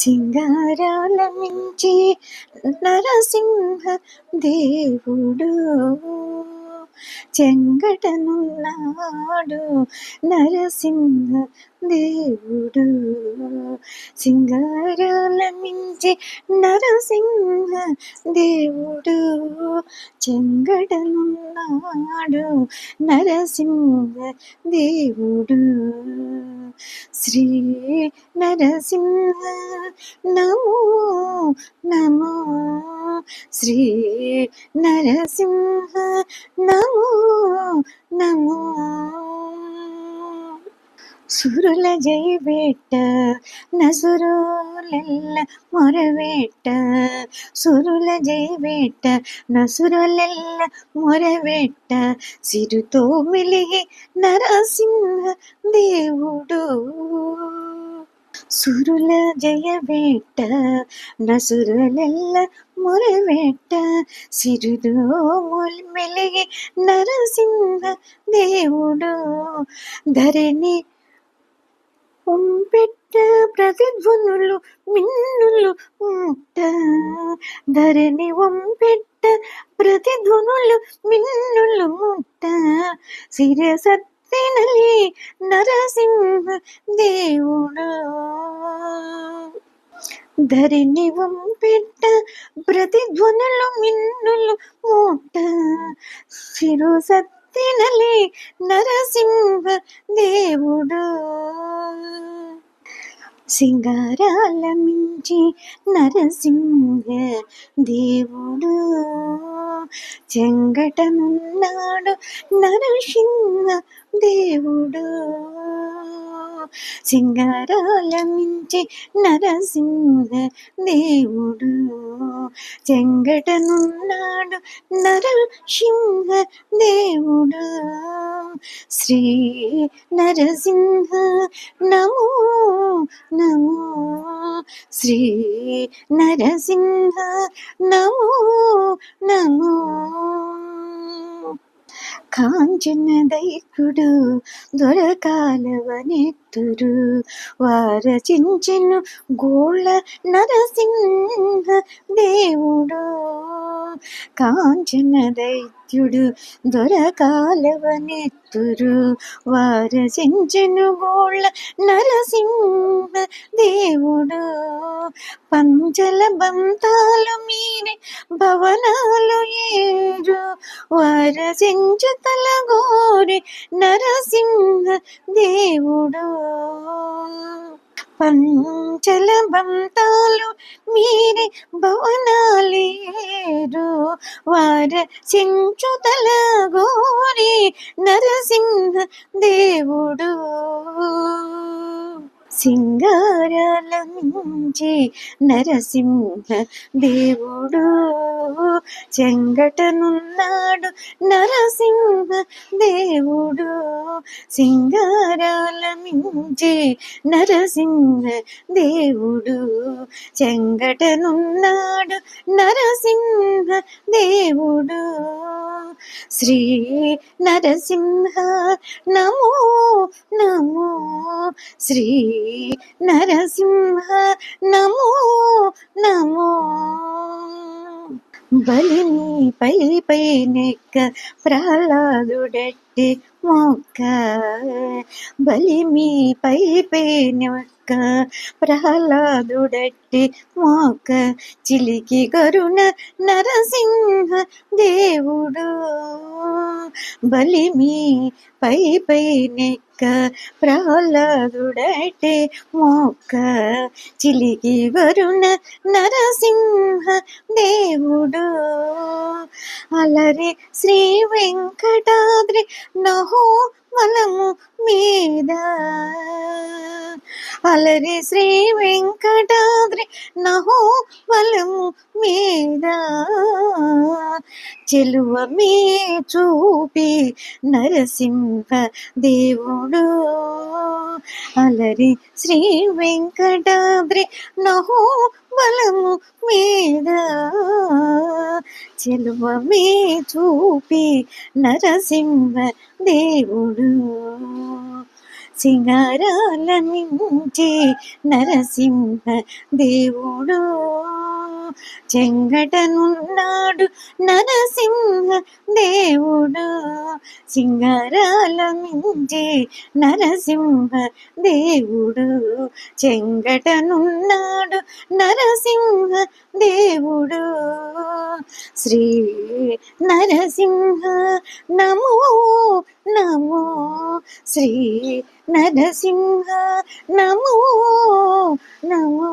సింగారాల మించి నరసింహ దేవుడు చెంగటనున్నాడు నరసింహ దేవుడు. సింగారాల మించి నరసింహ దేవుడు చెంగటనున్నాడు నరసింహ దేవుడు. శ్రీ నరసింహ నమో నమో, శ్రీ నరసింహ నమో నమో. సురుల జయబేట నసురులెల్ల మొరవేట, సురుల జయబేట నసురులెల్ల మొరవేట, సిరుతో మెలిగి నరసింహ దేవుడు. సురుల జయబేట నసురులెల్ల మొరవేట, సిరుతో మెలిగి నరసింహ దేవుడు. ధరణి పెట్ట ప్రతిధ్వనులు మిన్నులు ముట్ట, ధరణి పెట్ట ప్రతిధ్వనులు మిన్నులు ముట్ట, శిరసత్తినలి నరసింహ దేవుడు. ధరణి పెట్ట ప్రతిధ్వనులు మిన్నులు ముట్ట, శిరసత్తినలి నరసింహ దేవుడు. సింగారాల మించి నరసింహ దేవుడు చెంగటనున్నాడు నరసింహ దేవుడు. సింగారాల మించి నరసింహ దేవుడు చెంగటనున్నాడు నరసింహ దేవుడు. శ్రీ నరసింహ నమో నమో, శ్రీ నరసింహ నమో నమో. కాంచన దైకుడు దొరకాలవనెత్తురు వారచించెను గోళ నరసింహ దేవుడు. కాంచన దైత్యుడు దొరకాలవనెత్తురు వారచించెను గోళ నరసింహ దేవుడు. పంచల బంతాలు మీరే భవనాలు ఏరు వారసించు తలగోరి నరసింహ దేవుడు. పంచల బంతాలు మీరే భవనాలేరు వారసించు తలగోరి నరసింహ దేవుడు. సింగారాల మించి నరసింహ దేవుడు చెంగటనున్నాడు నరసింహ దేవుడు. సింగారాల మించి నరసింహ దేవుడు చెంగటనున్నాడు నరసింహ దేవుడు. శ్రీ నరసింహ నమో నమో, శ్రీ నరసింహ నమో నమో. బలిని పై నెక్క ప్రహ్లాదుడట్టి మొక్క, బలిమి పై నెక్క ప్రహ్లాదుడట్టి మొక్క, చిలికి గరుణ నరసింహ దేవుడు. బలిమి పై నెక్క ప్రహ్లాదుడట్టి మొక్క, చిలికి గరుణ నరసింహ దేవుడు. అలరి శ్రీ వెంకటాద్రి నహో వలము మీద, అలరి శ్రీ వెంకటాద్రి నహో వలము మీద, చెలువ మీ చూపి నరసింహ దేవుడు. అలరి శ్రీ వెంకటాద్రి నహో బలము మీద, చెలువ మీ చూపి నరసింహ దేవుడు. సింగారాల మించి నరసింహ దేవుడు చెంగటనున్నాడు నరసింహ దేవుడు సింగారాల మించి నరసింహ దేవుడు చెంగటనున్నాడు నరసింహ దేవుడు శ్రీ నరసింహ నమో నమో శ్రీ నరసింహ నమో నమో